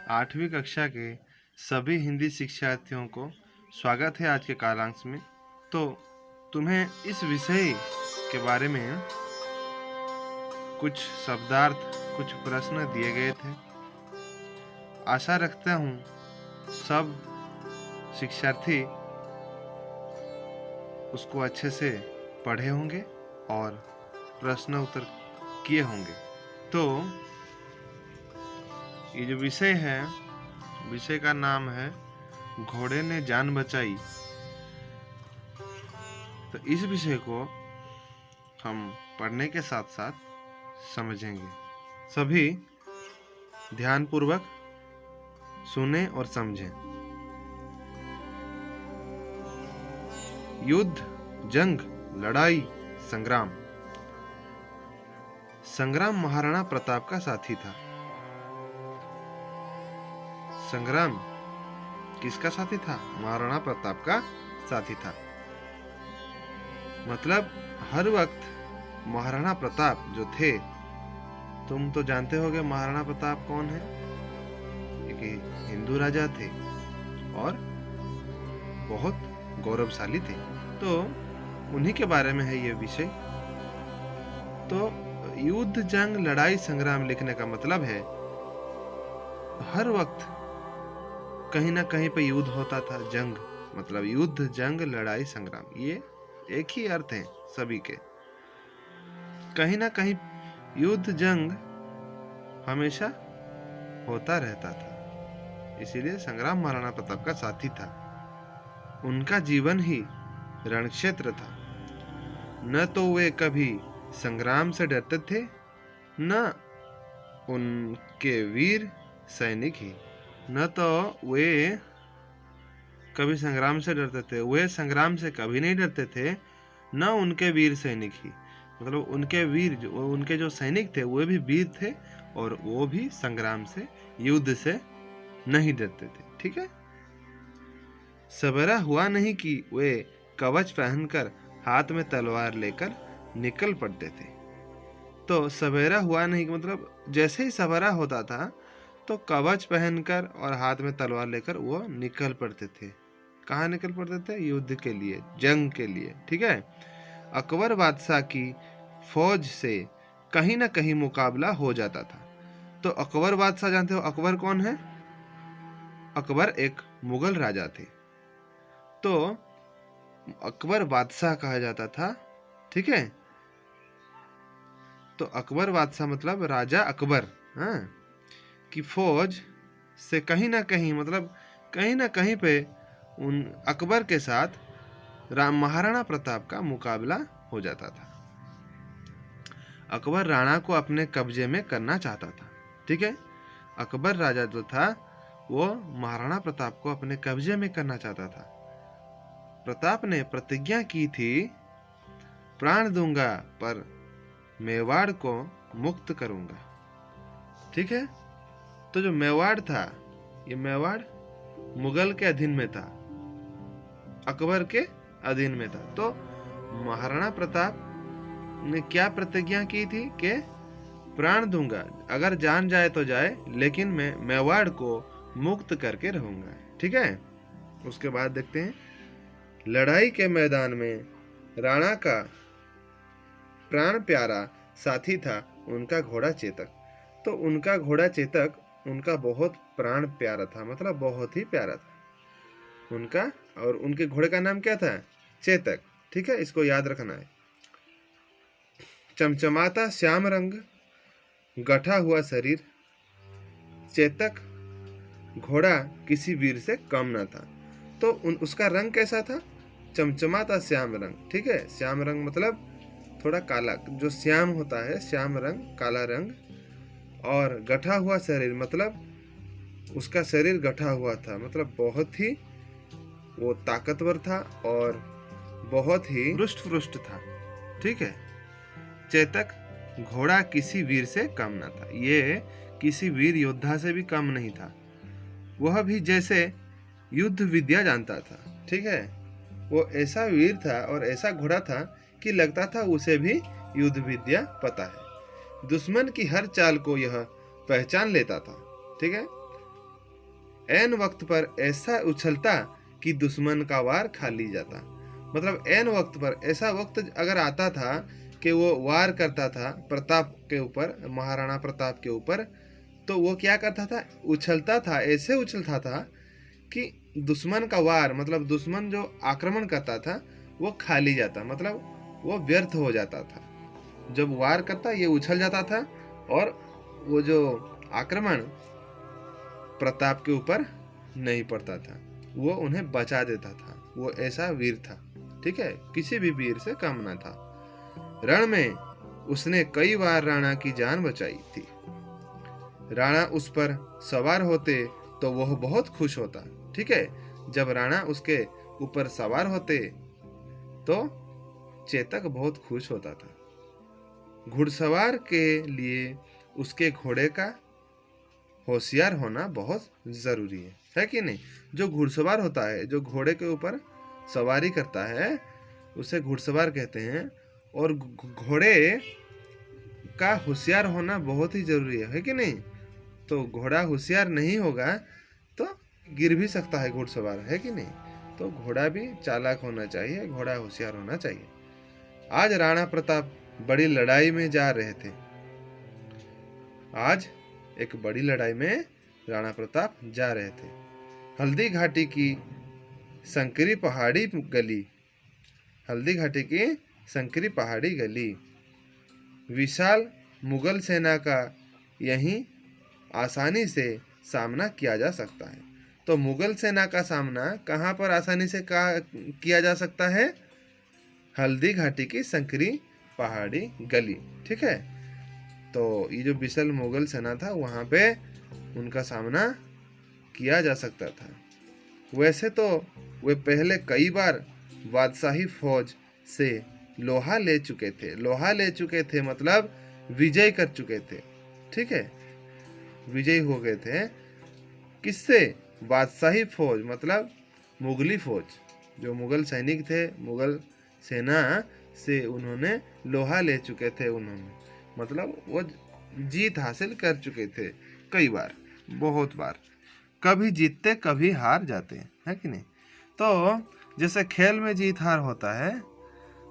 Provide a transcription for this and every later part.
8वीं कक्षा के सभी हिंदी शिक्षार्थियों को स्वागत है आज के कालांश में। तो तुम्हें इस विषय के बारे में कुछ शब्दार्थ, कुछ प्रश्न दिए गए थे। आशा रखता हूँ सब शिक्षार्थी उसको अच्छे से पढ़े होंगे और प्रश्न उत्तर किए होंगे। तो ये जो विषय है, विषय का नाम है घोड़े ने जान बचाई। तो इस विषय को हम पढ़ने के साथ साथ समझेंगे। सभी ध्यानपूर्वक सुने और समझें। युद्ध, जंग, लड़ाई, संग्राम। संग्राम महाराणा प्रताप का साथी था। संग्राम किसका साथी था? महाराणा प्रताप का साथी था। मतलब हर वक्त महाराणा प्रताप जो थे, तुम तो जानते होगे महाराणा प्रताप कौन है। एक हिंदू राजा थे और बहुत गौरवशाली थे। तो उन्हीं के बारे में है ये विषय। तो युद्ध, जंग, लड़ाई, संग्राम लिखने का मतलब है हर वक्त कहीं ना कहीं पे युद्ध होता था। जंग मतलब युद्ध, जंग, लड़ाई, संग्राम, ये एक ही अर्थ है सभी के। कहीं ना कहीं युद्ध, जंग हमेशा होता रहता था। इसीलिए संग्राम महाराणा प्रताप का साथी था। उनका जीवन ही रणक्षेत्र था। न तो वे कभी संग्राम से डरते थे, न उनके वीर सैनिक ही। न तो वे कभी संग्राम से डरते थे, वे संग्राम से कभी नहीं डरते थे, न उनके वीर सैनिक ही। मतलब उनके वीर, उनके जो सैनिक थे वे भी वीर थे और वो भी संग्राम से, युद्ध से नहीं डरते थे। ठीक है। सवेरा हुआ नहीं कि वे कवच पहनकर हाथ में तलवार लेकर निकल पड़ते थे। तो सवेरा हुआ नहीं मतलब जैसे ही सवेरा होता था तो कवच पहनकर और हाथ में तलवार लेकर वो निकल पड़ते थे। कहाँ निकल पड़ते थे? युद्ध के लिए, जंग के लिए। ठीक है। अकबर बादशाह की फौज से कहीं ना कहीं मुकाबला हो जाता था। तो अकबर बादशाह जानते हो अकबर कौन है? अकबर एक मुगल राजा थे। तो अकबर बादशाह कहा जाता था। ठीक है। तो अकबर बादशाह मतलब राजा अकबर, हाँ, की फौज से कहीं ना कहीं मतलब कहीं ना कहीं पे उन अकबर के साथ महाराणा प्रताप का मुकाबला हो जाता था। अकबर राणा को अपने कब्जे में करना चाहता था। ठीक है। अकबर राजा जो था वो महाराणा प्रताप को अपने कब्जे में करना चाहता था। प्रताप ने प्रतिज्ञा की थी, प्राण दूंगा पर मेवाड़ को मुक्त करूंगा। ठीक है। तो जो मेवाड़ था, ये मेवाड़ मुगल के अधीन में था, अकबर के अधीन में था। तो महाराणा प्रताप ने क्या प्रतिज्ञा की थी कि प्राण दूंगा, अगर जान जाए तो जाए, लेकिन मैं मेवाड़ को मुक्त करके रहूंगा। ठीक है। उसके बाद देखते हैं, लड़ाई के मैदान में राणा का प्राण प्यारा साथी था उनका घोड़ा चेतक। तो उनका घोड़ा चेतक उनका बहुत प्राण प्यारा था, मतलब बहुत ही प्यारा था उनका। और उनके घोड़े का नाम क्या था? चेतक। ठीक है, इसको याद रखना है। चमचमाता श्याम रंग, गठा हुआ शरीर, चेतक घोड़ा किसी वीर से कम न था। तो उसका रंग कैसा था? चमचमाता श्याम रंग। ठीक है। श्याम रंग मतलब थोड़ा काला, जो श्याम होता है, श्याम रंग, काला रंग। और गठा हुआ शरीर मतलब उसका शरीर गठा हुआ था, मतलब बहुत ही वो ताकतवर था और बहुत ही रुष्ट था। ठीक है। चेतक घोड़ा किसी वीर से कम न था। ये किसी वीर योद्धा से भी कम नहीं था। वह भी जैसे युद्ध विद्या जानता था। ठीक है। वो ऐसा वीर था और ऐसा घोड़ा था कि लगता था उसे भी युद्ध विद्या पता है। दुश्मन की हर चाल को यह पहचान लेता था। ठीक है। ऐन वक्त पर ऐसा उछलता कि दुश्मन का वार खाली जाता। मतलब ऐन वक्त पर, ऐसा वक्त अगर आता था कि वो वार करता था प्रताप के ऊपर, महाराणा प्रताप के ऊपर, तो वो क्या करता था, उछलता था, ऐसे उछलता था कि दुश्मन का वार, मतलब दुश्मन जो आक्रमण करता था वो खाली जाता, मतलब वो व्यर्थ हो जाता था। जब वार करता ये उछल जाता था और वो जो आक्रमण प्रताप के ऊपर नहीं पड़ता था, वो उन्हें बचा देता था। वो ऐसा वीर था, ठीक है, किसी भी वीर से कम न था। रण में उसने कई बार राणा की जान बचाई थी। राणा उस पर सवार होते तो वह बहुत खुश होता, ठीक है। जब राणा उसके ऊपर सवार होते तो चेतक बहुत खुश होता था। घुड़सवार के लिए उसके घोड़े का होशियार होना बहुत जरूरी है कि नहीं। जो घुड़सवार होता है, जो घोड़े के ऊपर सवारी करता है, उसे घुड़सवार कहते हैं। और घोड़े का होशियार होना बहुत ही जरूरी है कि नहीं। तो घोड़ा होशियार नहीं होगा तो गिर भी सकता है घुड़सवार, है कि नहीं। तो घोड़ा भी चालाक होना चाहिए, घोड़ा होशियार होना चाहिए। आज राणा प्रताप बड़ी लड़ाई में जा रहे थे। आज एक बड़ी लड़ाई में राणा प्रताप जा रहे थे। हल्दी घाटी की संकरी पहाड़ी गली, हल्दी घाटी की संकरी पहाड़ी गली, विशाल मुगल सेना का यहीं आसानी से सामना किया जा सकता है। तो मुगल सेना का सामना कहाँ पर आसानी से किया जा सकता है? हल्दी घाटी की संकरी पहाड़ी गली, ठीक है। तो ये जो विशाल मुगल सेना था वहाँ पे उनका सामना किया जा सकता था। वैसे तो वे पहले कई बार बादशाही फौज से लोहा ले चुके थे। लोहा ले चुके थे मतलब विजय कर चुके थे, ठीक है, विजयी हो गए थे। किससे? बादशाही फौज मतलब मुगली फौज, जो मुगल सैनिक थे, मुगल सेना से उन्होंने लोहा ले चुके थे। उन्होंने मतलब वो जीत हासिल कर चुके थे कई बार, बहुत बार। कभी जीतते कभी हार जाते, है कि नहीं। तो जैसे खेल में जीत हार होता है,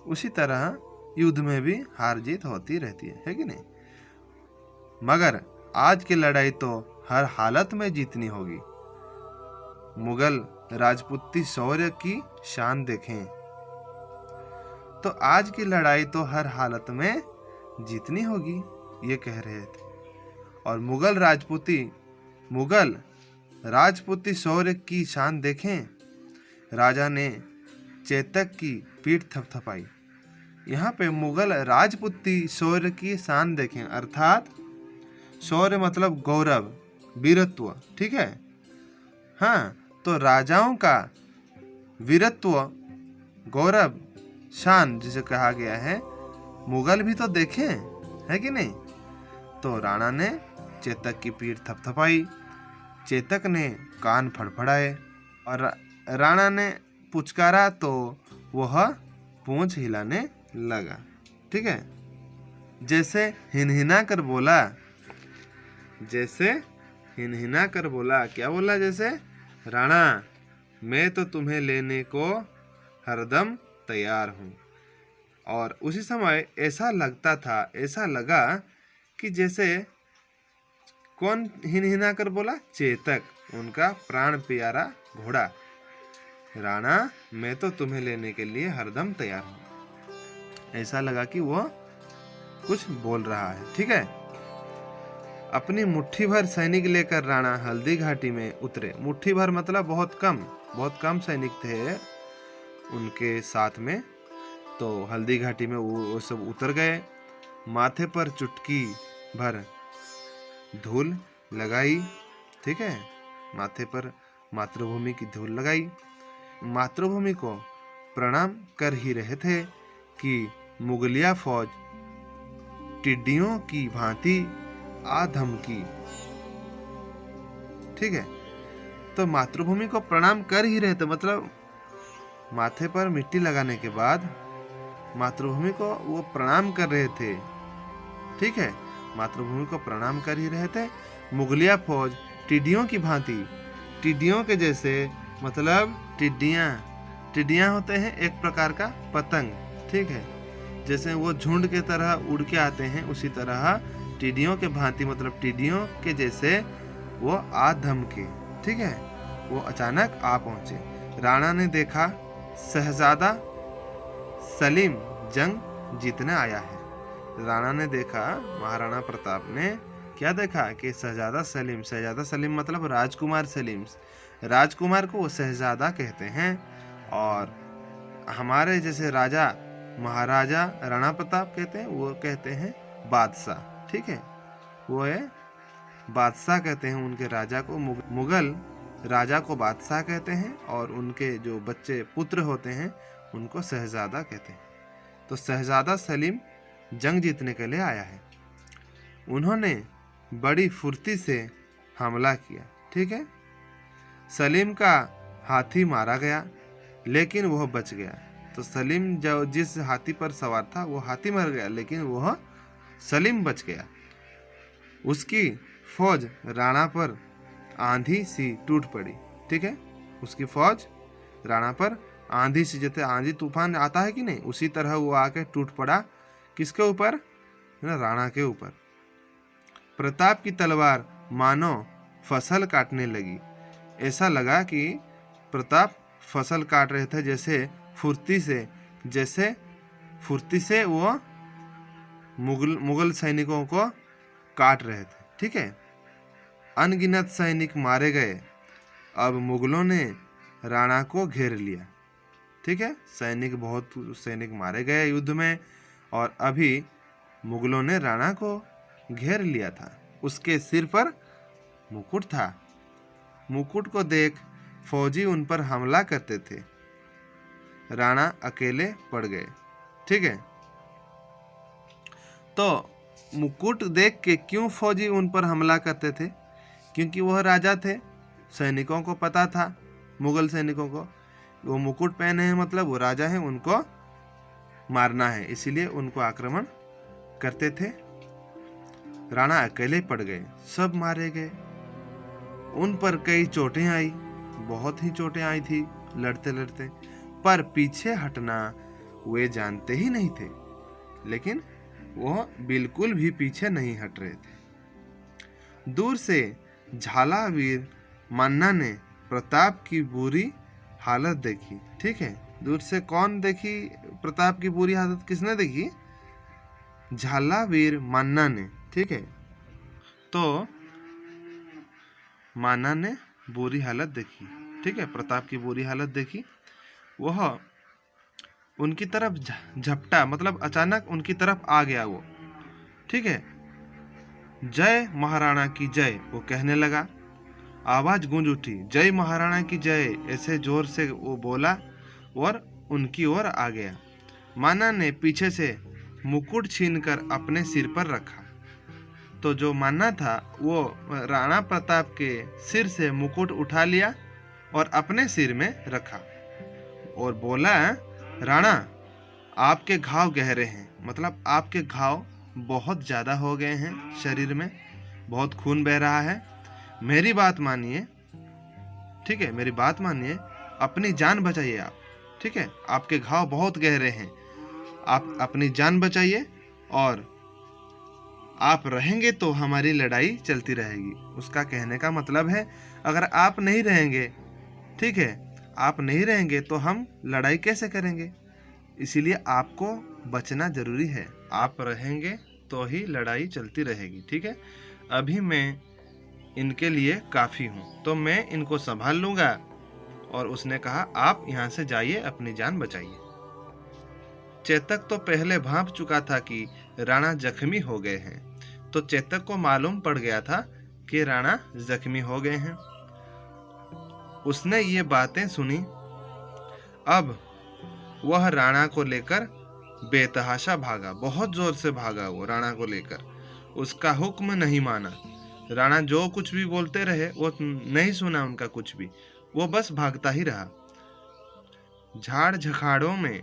उसी तरह युद्ध में भी हार जीत होती रहती है कि नहीं। मगर आज की लड़ाई तो हर हालत में जीतनी होगी। मुगल राजपूती शौर्य की शान देखें। तो आज की लड़ाई तो हर हालत में जीतनी होगी, ये कह रहे थे। और मुगल राजपूती शौर्य की शान देखें। राजा ने चेतक की पीठ थपथपाई। यहाँ पे मुगल राजपूती शौर्य की शान देखें, अर्थात शौर्य मतलब गौरव, वीरत्व, ठीक है। हाँ, तो राजाओं का वीरत्व, गौरव, शान जिसे कहा गया है, मुगल भी तो देखें, है कि नहीं। तो राणा ने चेतक की पीठ थपथपाई, चेतक ने कान फड़फड़ाए और राणा ने पुचकारा तो वह पूंछ हिलाने लगा, ठीक है। जैसे हिनहिना कर बोला, क्या बोला? जैसे, राणा मैं तो तुम्हें लेने को हरदम तैयार हूँ। और उसी समय ऐसा लगा कि जैसे कौन हिनहिना कर बोला? चेतक, उनका प्राण प्यारा घोड़ा। राणा मैं तो तुम्हें लेने के लिए हरदम तैयार हूँ। ऐसा लगा कि वो कुछ बोल रहा है, ठीक है। अपनी मुट्ठी भर सैनिक लेकर राणा हल्दी घाटी में उतरे। मुट्ठी भर मतलब बहुत कम सैनिक थे उनके साथ में। तो हल्दी घाटी में वो सब उतर गए। माथे पर चुटकी भर धूल लगाई, ठीक है, माथे पर मातृभूमि की धूल लगाई। मातृभूमि को प्रणाम कर ही रहे थे कि मुगलिया फौज टिड्डियों की भांति आ धमकी, ठीक है। तो मातृभूमि को प्रणाम कर ही रहे थे, मतलब माथे पर मिट्टी लगाने के बाद मातृभूमि को वो प्रणाम कर रहे थे, ठीक है। मातृभूमि को प्रणाम कर ही रहे थे। मुगलिया फौज टिड्डियों की भांति टिड्डियों के जैसे, मतलब टिड्डियाँ होते हैं एक प्रकार का पतंग, ठीक है। जैसे वो झुंड के तरह उड़ के आते हैं, उसी तरह टिड्डियों के भांति, मतलब टिड्डियों के जैसे वो आ धमके, ठीक है। वो अचानक आ पहुंचे। राणा ने देखा शहजादा सलीम जंग जीतने आया है। राणा ने देखा, महाराणा प्रताप ने क्या देखा कि शहजादा सलीम मतलब राजकुमार सलीम, राजकुमार को वो शहजादा कहते हैं। और हमारे जैसे राजा महाराजा राणा प्रताप कहते हैं, वो कहते हैं बादशाह, ठीक है। वो है बादशाह कहते हैं उनके राजा को। मुगल राजा को बादशाह कहते हैं और उनके जो बच्चे पुत्र होते हैं उनको शहजादा कहते हैं। तो शहजादा सलीम जंग जीतने के लिए आया है। उन्होंने बड़ी फुर्ती से हमला किया, ठीक है। सलीम का हाथी मारा गया, लेकिन वह बच गया। तो सलीम जो जिस हाथी पर सवार था वो हाथी मर गया, लेकिन वह सलीम बच गया। उसकी फौज राणा पर आंधी सी टूट पड़ी, ठीक है। उसकी फौज राणा पर आंधी सी, जैसे आंधी तूफान आता है कि नहीं, उसी तरह वो आके टूट पड़ा। किसके ऊपर? राणा के ऊपर। प्रताप की तलवार मानो फसल काटने लगी। ऐसा लगा कि प्रताप फसल काट रहे थे, जैसे फुर्ती से वो मुगल सैनिकों को काट रहे थे, ठीक है। अनगिनत सैनिक मारे गए। अब मुगलों ने राणा को घेर लिया, ठीक है। बहुत सैनिक मारे गए युद्ध में, और अभी मुगलों ने राणा को घेर लिया था। उसके सिर पर मुकुट था। मुकुट को देख फौजी उन पर हमला करते थे। राणा अकेले पड़ गए, ठीक है। तो मुकुट देख के क्यों फौजी उन पर हमला करते थे? क्योंकि वह राजा थे। सैनिकों को पता था, मुगल सैनिकों को, वो मुकुट पहने हैं मतलब वो राजा है, उनको मारना है, इसीलिए उनको आक्रमण करते थे। राणा अकेले पड़ गए, सब मारे गए। उन पर कई चोटें आई, बहुत ही चोटें आई थी लड़ते लड़ते, पर पीछे हटना वे जानते ही नहीं थे। लेकिन वह बिल्कुल भी पीछे नहीं हट रहे थे। दूर से झालावीर मन्ना ने प्रताप की बुरी हालत देखी, ठीक है। दूर से कौन देखी प्रताप की बुरी हालत? किसने देखी? झालावीर मन्ना ने, ठीक है। तो माना ने बुरी हालत देखी, ठीक है, प्रताप की बुरी हालत देखी। वह उनकी तरफ झपटा, मतलब अचानक उनकी तरफ आ गया वो, ठीक है। जय महाराणा की जय, वो कहने लगा। आवाज गूंज उठी, जय महाराणा की जय, ऐसे जोर से वो बोला और उनकी ओर आ गया। माना ने पीछे से मुकुट छीनकर अपने सिर पर रखा। तो जो माना था वो राणा प्रताप के सिर से मुकुट उठा लिया और अपने सिर में रखा और बोला, राणा आपके घाव गहरे हैं, मतलब आपके घाव बहुत ज़्यादा हो गए हैं, शरीर में बहुत खून बह रहा है। मेरी बात मानिए, ठीक है, मेरी बात मानिए, अपनी जान बचाइए आप, ठीक है। आपके घाव बहुत गहरे हैं, आप अपनी जान बचाइए, और आप रहेंगे तो हमारी लड़ाई चलती रहेगी। उसका कहने का मतलब है अगर आप नहीं रहेंगे, ठीक है, आप नहीं रहेंगे तो हम लड़ाई कैसे करेंगे, इसीलिए आपको बचना जरूरी है। आप रहेंगे तो ही लड़ाई चलती रहेगी, ठीक है। अभी मैं इनके लिए काफ़ी हूँ, तो मैं इनको संभाल लूँगा। और उसने कहा, आप यहाँ से जाइए, अपनी जान बचाइए। चेतक तो पहले भांप चुका था कि राणा जख्मी हो गए हैं, तो चेतक को मालूम पड़ गया था कि राणा जख्मी हो गए हैं। उसने ये बातें सुनी। अब वह राणा को लेकर बेतहाशा भागा, बहुत जोर से भागा वो राणा को लेकर। उसका हुक्म नहीं माना। राणा जो कुछ भी बोलते रहे वो नहीं सुना उनका कुछ भी, वो बस भागता ही रहा। झाड़ झखाड़ों में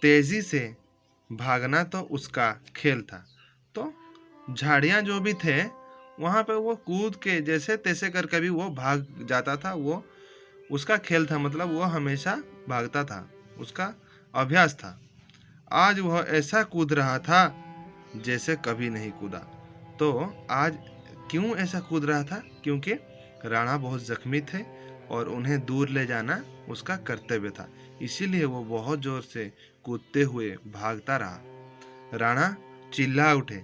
तेजी से भागना तो उसका खेल था। तो झाड़ियाँ जो भी थे वहाँ पे वो कूद के जैसे तैसे कर कभी वो भाग जाता था। वो उसका खेल था, मतलब वो हमेशा भागता था, उसका अभ्यास था। आज वह ऐसा कूद रहा था जैसे कभी नहीं कूदा। तो आज क्यों ऐसा कूद रहा था? क्योंकि राणा बहुत जख्मी थे और उन्हें दूर ले जाना उसका कर्तव्य था। इसीलिए वो बहुत जोर से कूदते हुए भागता रहा। राणा चिल्ला उठे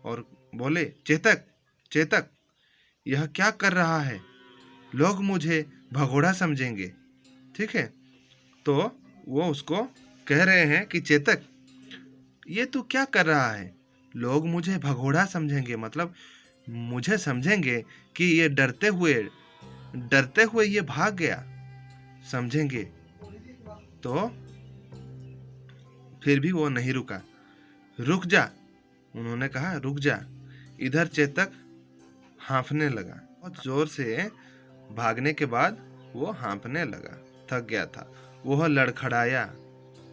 और बोले, चेतक, चेतक, यह क्या कर रहा है? लोग मुझे भगोड़ा समझेंगे। ठीक है, तो वो उसको कह रहे हैं कि चेतक, ये तू क्या कर रहा है? लोग मुझे भगोड़ा समझेंगे, मतलब मुझे समझेंगे कि ये डरते हुए ये भाग गया, समझेंगे। तो फिर भी वो नहीं रुका। रुक जा, उन्होंने कहा, रुक जा। इधर चेतक हाँफने लगा। बहुत जोर से भागने के बाद वो हाँफने लगा, थक गया था। वो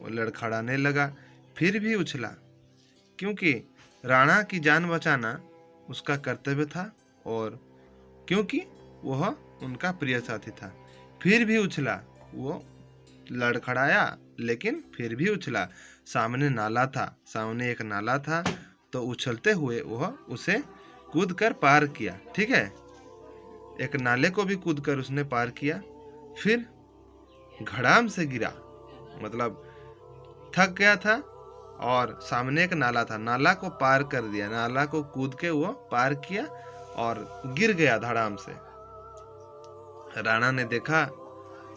लड़खड़ाने लगा, फिर भी उछला, क्योंकि राणा की जान बचाना उसका कर्तव्य था और क्योंकि वह उनका प्रिय साथी था। फिर भी उछला, वो लड़खड़ाया लेकिन फिर भी उछला। सामने एक नाला था, तो उछलते हुए वह उसे कूदकर पार किया। ठीक है, एक नाले को भी कूदकर उसने पार किया। फिर घड़ाम से गिरा, मतलब थक गया था और सामने एक नाला था, नाला को पार कर दिया, नाला को कूद के वो पार किया और गिर गया धड़ाम से। राणा ने देखा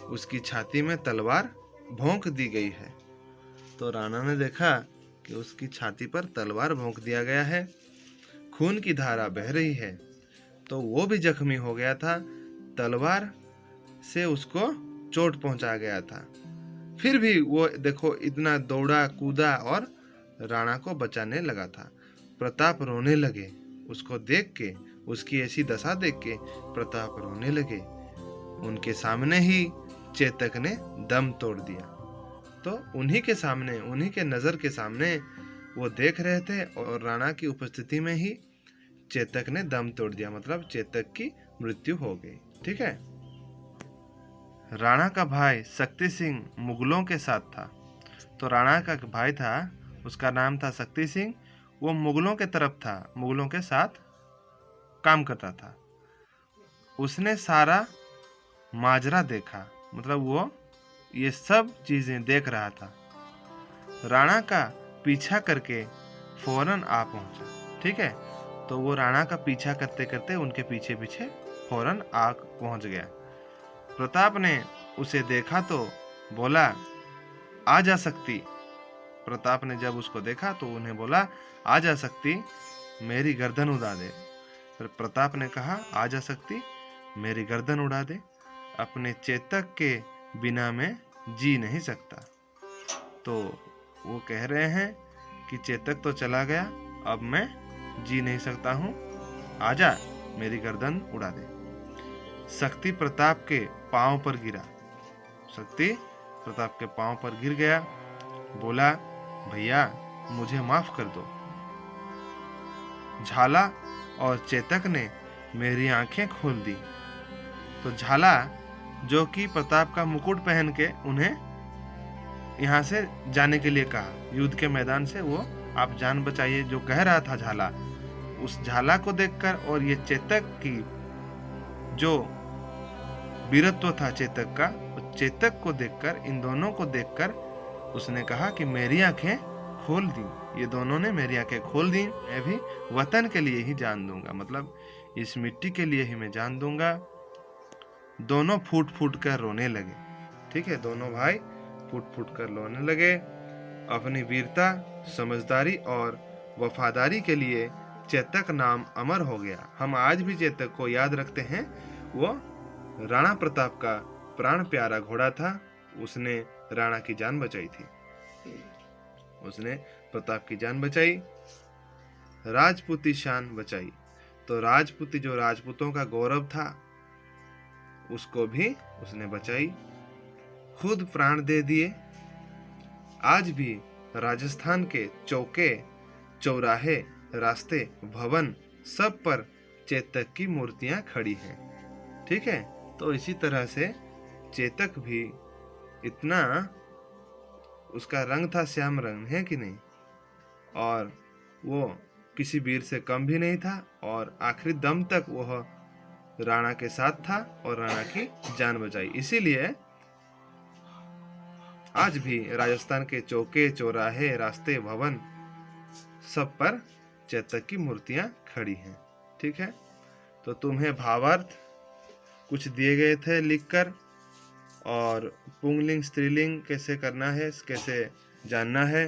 उसकी छाती में तलवार भोंक दी गई है। तो राणा ने देखा कि उसकी छाती पर तलवार भोंक दिया गया है, खून की धारा बह रही है। तो वो भी जख्मी हो गया था, तलवार से उसको चोट पहुंचा गया था। फिर भी वो देखो इतना दौड़ा कूदा और राणा को बचाने लगा था। प्रताप रोने लगे, उसको देख के, उसकी ऐसी दशा देख के प्रताप रोने लगे। उनके सामने ही चेतक ने दम तोड़ दिया। तो उन्हीं के सामने, उन्हीं के नज़र के सामने वो देख रहे थे और राणा की उपस्थिति में ही चेतक ने दम तोड़ दिया, मतलब चेतक की मृत्यु हो गई। ठीक है, राणा का भाई शक्ति सिंह मुगलों के साथ था। तो राणा का भाई था, उसका नाम था शक्ति सिंह। वो मुगलों के तरफ था, मुगलों के साथ काम करता था। उसने सारा माजरा देखा, मतलब वो ये सब चीज़ें देख रहा था। राणा का पीछा करके फौरन आ पहुंचा। ठीक है, तो वो राणा का पीछा करते करते उनके पीछे पीछे फौरन आ पहुंच गया। प्रताप ने उसे देखा तो बोला, आ जा शक्ति। प्रताप ने जब उसको देखा तो उन्हें बोला, आ जा शक्ति, मेरी गर्दन उड़ा दे। फिर प्रताप ने कहा, आ जा शक्ति, मेरी गर्दन उड़ा दे, अपने चेतक के बिना मैं जी नहीं सकता। तो वो कह रहे हैं कि चेतक तो चला गया, अब मैं जी नहीं सकता हूँ, आजा, मेरी गर्दन उड़ा दे। शक्ति प्रताप के पांव पर गिरा, शक्ति प्रताप के पांव पर गिर गया, बोला, भैया मुझे माफ कर दो। झाला और चेतक ने मेरी आंखें खोल दी। तो झाला, जो कि प्रताप का मुकुट पहन के उन्हें यहाँ से जाने के लिए कहा, युद्ध के मैदान से, वो आप जान बचाइए, जो कह रहा था झाला, उस झाला को देखकर और ये चेतक की जो वीरत्व था चेतक का, चेतक को देखकर, इन दोनों को देखकर उसने कहा कि मेरी आंखें खोल दी, ये दोनों ने मेरी आंखें खोल दी, मैं भी वतन के लिए ही जान दूंगा, मतलब इस मिट्टी के लिए ही मैं जान दूंगा। दोनों फूट फूट कर रोने लगे। ठीक है, दोनों भाई फूट फूट कर रोने लगे। अपनी वीरता, समझदारी और वफादारी के लिए चेतक नाम अमर हो गया। हम आज भी चेतक को याद रखते हैं। वो राणा प्रताप का प्राण प्यारा घोड़ा था, उसने राणा की जान बचाई थी, उसने प्रताप की जान बचाई, राजपूती शान बचाई। तो राजपूती, जो राजपूतों का गौरव था, उसको भी उसने बचाई, खुद प्राण दे दिए। आज भी राजस्थान के चौके, चौराहे, रास्ते, भवन, सब पर चेतक की मूर्तियां खड़ी हैं। ठीक है, तो इसी तरह से चेतक भी इतना, उसका रंग था श्याम रंग, है कि नहीं, और वो किसी वीर से कम भी नहीं था और आखिरी दम तक वह राणा के साथ था और राणा की जान बचाई। इसीलिए आज भी राजस्थान के चौके चौराहे रास्ते भवन सब पर चेतक की मूर्तियां खड़ी हैं। ठीक है, तो तुम्हें भावार्थ कुछ दिए गए थे लिखकर, और पुंगलिंग स्त्रीलिंग कैसे करना है, कैसे जानना है,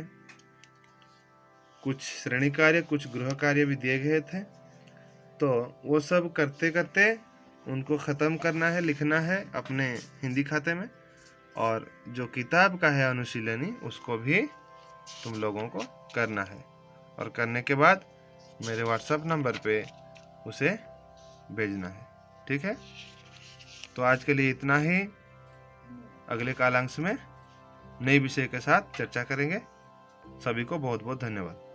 कुछ श्रेणी कार्य कुछ गृह कार्य भी दिए गए थे। तो वो सब करते करते उनको ख़त्म करना है, लिखना है अपने हिंदी खाते में, और जो किताब का है अनुशीलनी उसको भी तुम लोगों को करना है, और करने के बाद मेरे व्हाट्सएप नंबर पे उसे भेजना है। ठीक है, तो आज के लिए इतना ही। अगले कालांश में नए विषय के साथ चर्चा करेंगे। सभी को बहुत बहुत धन्यवाद।